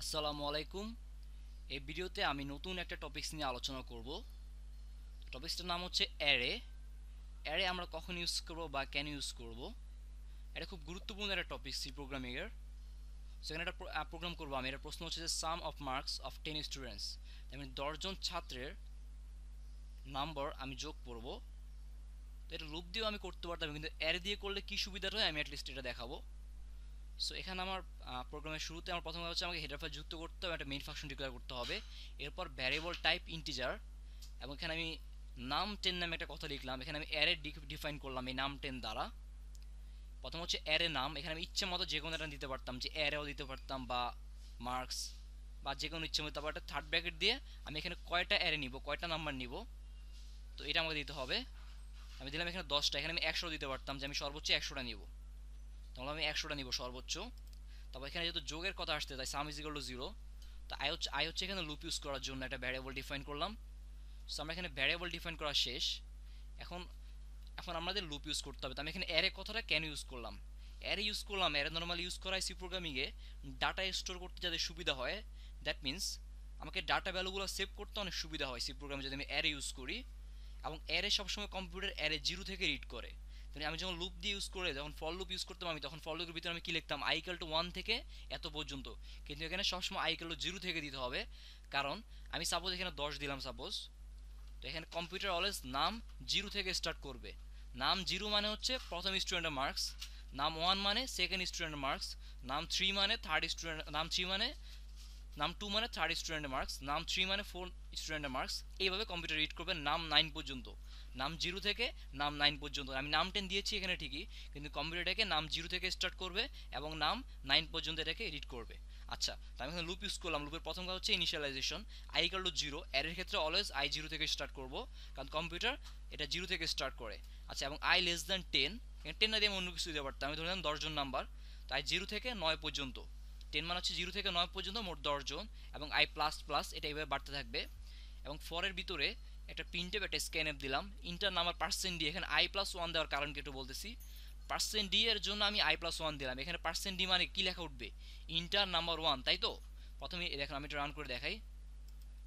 আসসালামু আলাইকুম। এই ভিডিওতে আমি নতুন একটা টপিকস নিয়ে আলোচনা করব। টপিকসটার নাম হচ্ছে অ্যারে। অ্যারে আমরা কখন ইউজ করব বা কেন ইউজ করব, এটা খুব গুরুত্বপূর্ণ একটা টপিক সি প্রোগ্রামিং এর। সেখানে একটা প্রোগ্রাম করব আমি। এটা প্রশ্ন হচ্ছে যে সাম অফ মার্কস অফ 10 স্টুডেন্টস, মানে 10 জন ছাত্রের নাম্বার আমি যোগ করব। তো এটা লুপ দিয়েও আমি করতে পারতাম, কিন্তু অ্যারে দিয়ে করলে কি সুবিধাটা হয় আমি অ্যাটলিস্ট এটা দেখাবো। সো এখানে আমার প্রোগ্রামের শুরুতে আমার প্রথমে হচ্ছে আমাকে হেডার ফাইল যুক্ত করতে হবে, একটা মেইন ফাংশন ডিক্লেয়ার করতে হবে। এরপর ভ্যারিয়েবল টাইপ ইন্টিজার, এবং এখানে আমি নাম 10 নামে একটা কথা লিখলাম। এখানে আমি অ্যারে ডিফাইন করলাম এই নাম 10 দ্বারা। প্রথম হচ্ছে অ্যারে নাম, এখানে আমি ইচ্ছে মতো যে কোনো একটা দিতে পারতাম, যে অ্যারেও দিতে পারতাম বা মার্কস বা যে কোনো ইচ্ছে মতো। তারপর একটা থার্ড ব্র্যাকেট দিয়ে আমি এখানে কয়টা অ্যারে নিব, কয়টা নাম্বার নিব, তো এটা আমাকে দিতে হবে। আমি দিলাম এখানে 10টা, এখানে আমি 100 দিতে পারতাম যে আমি সর্বোচ্চ 100টা নিব, তাহলে আমি 100টা নিব সর্বোচ্চ। তারপর এখানে যেহেতু যোগের কথা আসতে তাই সাম ইজ ইকুয়াল টু 0। তো আই হচ্ছে এখানে লুপ ইউজ করার জন্য একটা ভ্যারিয়েবল ডিফাইন করলাম। সো আমরা এখানে ভ্যারিয়েবল ডিফাইন করা শেষ। এখন এখন আমাদের লুপ ইউজ করতে হবে। তো আমি এখানে অ্যারে কথাটা কেন ইউজ করলাম, অ্যারে ইউজ করলাম, অ্যারে নর্মালি ইউজ করা হয় সি প্রোগ্রামিংয়ে ডাটা স্টোর করতে যাতে সুবিধা হয়। দ্যাট মিন্স আমাকে ডাটা ভ্যালুগুলো সেভ করতে অনেক সুবিধা হয় সি প্রোগ্রামে যদি আমি অ্যারে ইউজ করি। এবং অ্যারে সবসময় কম্পিউটার অ্যারে জিরো থেকে রিড করে। মানে আমি যখন লুপ দিয়ে ইউজ করে, যখন ফর লুপ ইউজ করতাম আমি, তখন ফর লুপের ভিতরে আমি কি লিখতাম, আই ইকুয়াল টু 1 থেকে এত পর্যন্ত। কিন্তু এখানে সবসময় আই ইকুয়াল টু 0 থেকে দিতে হবে। কারণ আমি সাপোজ এখানে 10 দিলাম সাপোজ, তো এখানে কম্পিউটার অলওয়েজ নাম 0 থেকে স্টার্ট করবে। নাম 0 মানে হচ্ছে প্রথম স্টুডেন্টের মার্কস, নাম 1 মানে সেকেন্ড স্টুডেন্টের মার্কস, নাম 3 মানে থার্ড স্টুডেন্ট, নাম 2 মানে থার্ড স্টুডেন্টের মার্কস, নাম 3 মানে ফোর্থ স্টুডেন্টের মার্কস। এইভাবে কম্পিউটার রিড করবে নাম 9 পর্যন্ত। নাম 0 থেকে নাম 9 পর্যন্ত। আমি নাম 10 দিয়েছি এখানে ঠিকই, কিন্তু কম্পিউটারটাকে নাম 0 থেকে স্টার্ট করবে এবং নাম 9 পর্যন্ত এটাকে রিড করবে। আচ্ছা, তো আমি এখানে লুপ ইউজ করলাম। লুপের প্রথম কাজ হচ্ছে ইনিশিয়ালাইজেশন। আই ইকুয়াল টু 0, এর ক্ষেত্রে অলওয়েজ আই 0 থেকে স্টার্ট করব, কারণ কম্পিউটার এটা 0 থেকে স্টার্ট করে। আচ্ছা, এবং আই লেস দ্যান 10, এখানে 10 না দিয়ে আমি অন্য কিছু দিতে পারতাম। আমি ধরলাম 10 জন নাম্বার, তাই 0 থেকে 9 পর্যন্ত। 10 মানে হচ্ছে 0 থেকে 9 পর্যন্ত মোট 10 জন। এবং আই প্লাস প্লাস এটা এইভাবে বাড়তে থাকবে। এবং ফরের ভিতরে একটা প্রিন্টএফ একটা স্ক্যানএফ দিলাম। ইন্টার নাম্বার পার্সেন্ট ডি, এখানে আই প্লাস 1 দেওয়ার কারণ কি একটু বলতেছি। পার্সেন্ট ডি এর জন্য আমি আই প্লাস 1 দিলাম। এখানে পার্সেন্ট ডি মানে কি লেখা উঠবে, ইন্টার নাম্বার 1, তাই তো। প্রথমে দেখেন আমি এটা রান করে দেখাই।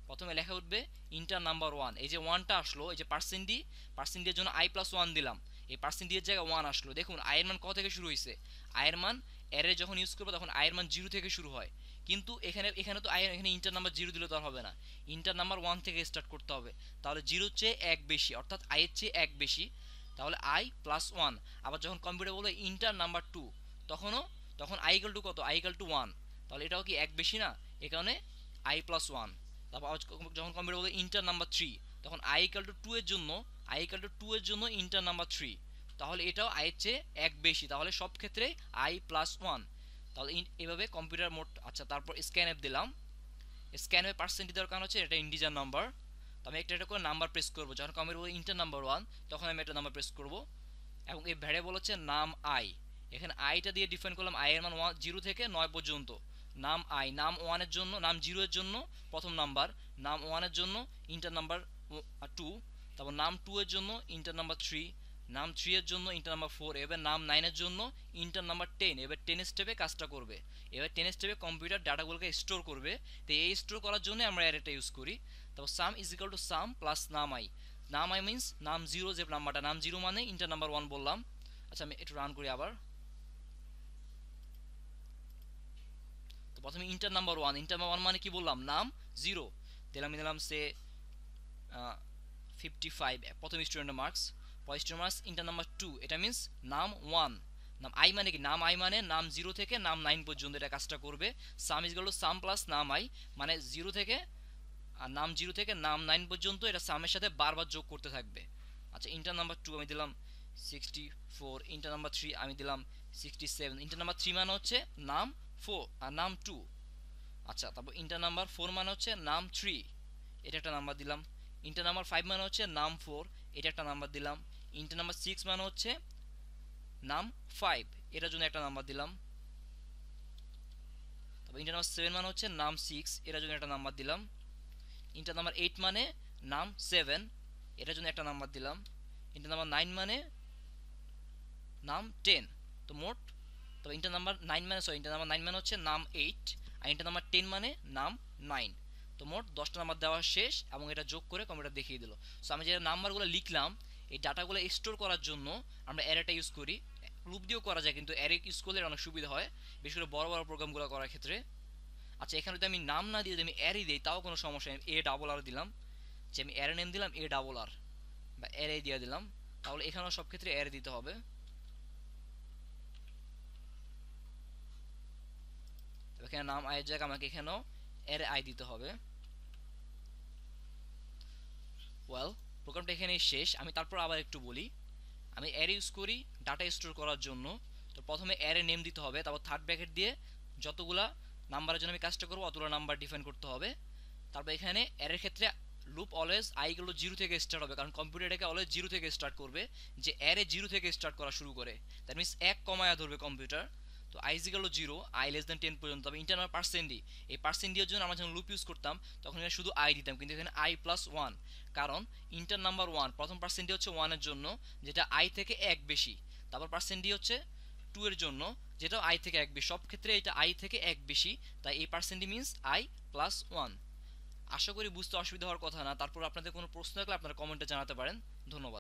প্রথমে লেখা উঠবে ইন্টার নাম্বার 1, এই যে 1টা আসলো, এই যে পার্সেন্ট ডি, পার্সেন্ট ডি এর জন্য আই প্লাস 1 দিলাম। এই পার্সেন্ট ডি এর জায়গায় 1 আসলো। দেখুন আয়ের মান কত থেকে শুরু হয়েছে, আয়ের মান অ্যারে যখন ইউজ করবো তখন আয়ের মান 0 থেকে শুরু হয়। কিন্তু এখানে এখানে তো আয়ের, এখানে ইন্টার নাম্বার 0 দিলে তো আর হবে না, ইন্টার নাম্বার 1 থেকে স্টার্ট করতে হবে। তাহলে 0 চেয়ে 1 বেশি, অর্থাৎ আয়ের চেয়ে 1 বেশি, তাহলে আই প্লাস 1। আবার যখন কম্পিউটার বলবে ইন্টার নাম্বার 2, তখনও তখন আই ইকুয়াল টু কত, আই ইকুয়াল টু 1, তাহলে এটাও কি 1 বেশি না, এ কারণে আই প্লাস 1। তারপর যখন কম্পিউটার বলে ইন্টার নাম্বার 3, তখন আই ইকাল টু 2 এর জন্য, আই ইকাল টু 2 এর জন্য ইন্টার নাম্বার 3, তাহলে এটাও আই এর চেয়ে 1 বেশি, তাহলে সব ক্ষেত্রে আই প্লাস 1। তাহলে এভাবে কম্পিউটার মোড। আচ্ছা, তারপর স্ক্যান অ্যাপ দিলাম। স্ক্যান অ্যাপ পার্সেন্ট দেওয়ার কারণ হচ্ছে এটা ইন্টিজার নাম্বার, তো আমি একটা একটা করে নাম্বার প্রেস করবো। যখন কম্পিউটার বলে ইন্টার নাম্বার 1, তখন আমি একটা নাম্বার প্রেস করব। এবং এই ভ্যারিয়েবল হচ্ছে নাম আই। এখানে আইটা দিয়ে ডিফাইন করলাম আই এর মান 0 থেকে 9 পর্যন্ত। নাম আই, নাম 1 এর জন্য, নাম 0 এর জন্য প্রথম নাম্বার, নাম 1 এর জন্য ইন্টার নাম্বার 2, তারপর নাম 2 এর জন্য ইন্টার নাম্বার 3, নাম 3 এর জন্য ইন্টার নাম্বার 4, এবার নাম 9 এর জন্য ইন্টার নাম্বার 10। এবার 10 স্টেপে কাজটা করবে। এবার 10 স্টেপে কম্পিউটার ডাটাগুলোকে স্টোর করবে। তো এই স্টোর করার জন্য আমরা অ্যারেটা ইউজ করি। তারপর সাম is equal to some plus নাম আই। নাম আই মিন্স নাম 0, যে নাম্বারটা নাম 0 মানে ইন্টার নাম্বার 1 বললাম। আচ্ছা, আমি একটু রান করি আবার। তো প্রথমে ইন্টার নাম্বার 1, ইন্টার নাম্বার 1 মানে কি বললাম, নাম 0 দিলাম। আমি দিলাম সে 55 প্রথম স্টুডেন্টের মার্কস। পরের স্টুডেন্ট মার্কস ইন্টার নাম্বার 2, এটা মিন্স নাম 1। নাম আই মানে কি, নাম আই মানে নাম 0 থেকে নাম 9 পর্যন্ত এটা কাজটা করবে। সাম is equal to some plus নাম আই, মানে 0 থেকে আর নাম 0 থেকে নাম 9 পর্যন্ত এটা সামের সাথে বারবার যোগ করতে থাকবে। আচ্ছা, ইন্টার নাম্বার 2 আমি দিলাম 64, ইন্টার নাম্বার 3 আমি দিলাম 67। ইন্টার নাম্বার 3 মানে হচ্ছে নাম 4 আর নাম 2। আচ্ছা, তারপর ইন্টার নাম্বার 4 মানে হচ্ছে নাম 3, এটা একটা নাম্বার দিলাম। ইন্টার নাম্বার 5 মানে হচ্ছে নাম 4, এটা একটা নাম্বার দিলাম। ইন্টার নাম্বার 6 মানে হচ্ছে নাম 5, এটার জন্য একটা নাম্বার দিলাম। তারপর ইন্টার নাম্বার 7 মানে হচ্ছে নাম 6, এটার জন্য একটা নাম্বার দিলাম। ইন্টার নাম্বার 8 মানে নাম 7, এটার জন্য একটা নাম্বার দিলাম। ইন্টার নাম্বার 9 মানে নাম 10। তো মোট, তবে ইন্টার নাম্বার 9 মানে, সরি, ইন্টার নাম্বার 9 মানে হচ্ছে নাম 8, আর ইন্টার নাম্বার 10 মানে নাম 9। তো মোট 10টা নাম্বার দেওয়া শেষ এবং এটা যোগ করে কম্পিউটার দেখিয়ে দিল। সো আমি যে নাম্বারগুলো লিখলাম এই ডাটাগুলো স্টোর করার জন্য আমরা অ্যারেটা ইউজ করি। লুপ দিয়েও করা যায়, কিন্তু অ্যারে ইউজ করলে অনেক সুবিধা হয়, বিশেষ করে বড় বড় প্রোগ্রামগুলো করার ক্ষেত্রে। আচ্ছা, এখানে যদি আমি নাম না দিয়ে যদি আমি অ্যারে দিই তাও কোনো সমস্যা নেই। এ ডাবল আর দিলাম, যে আমি অ্যারে নেম দিলাম এ ডাবল আর বা অ্যারে দিয়ে দিলাম, তাহলে এখানেও সব ক্ষেত্রে অ্যারে দিতে হবে। এখানে নাম আয়ের জায়গায় আমাকে এখানেও অ্যারে আই দিতে হবে। ওয়েল, প্রোগ্রামটা এখানেই শেষ। আমি তারপর আবার একটু বলি। আমি অ্যারে ইউজ করি ডাটা স্টোর করার জন্য। তো প্রথমে অ্যারে নেম দিতে হবে, তারপর থার্ড ব্র্যাকেট দিয়ে যতগুলা নাম্বারের জন্য আমি কাজটা করবো অতগুলো নাম্বার ডিফাইন করতে হবে। তারপর এখানে অ্যারের ক্ষেত্রে লুপ অলওয়েজ আইগুলো জিরো থেকে স্টার্ট হবে, কারণ কম্পিউটার এটাকে অলওয়েজ জিরো থেকে স্টার্ট করবে, যে অ্যারে জিরো থেকে স্টার্ট করা শুরু করে। দ্যাট মিনস এক কমায়া ধরবে কম্পিউটার। তো I is equal to zero, I less than 10 পর্যন্ত। তবে ইন্টারনাল পার্সেন্টই, এই পার্সেন্টের জন্য আমরা যখন লুপ ইউজ করতাম তখন এখানে শুধু আই দিতাম, কিন্তু এখানে আই প্লাস ওয়ান, কারণ ইন্টার নাম্বার ওয়ান প্রথম পার্সেন্টই হচ্ছে ওয়ানের জন্য, যেটা আই থেকে এক বেশি। তারপর পার্সেন্টই হচ্ছে টু এর জন্য, যেটা আই থেকে এক বেশি। সব ক্ষেত্রে এটা আই থেকে এক বেশি, তাই এই পার্সেন্টই মিনস আই প্লাস ওয়ান। আশা করি বুঝতে অসুবিধা হওয়ার কথা না। তারপর আপনাদের কোনো প্রশ্ন থাকলে আপনারা কমেন্টে জানাতে পারেন। ধন্যবাদ।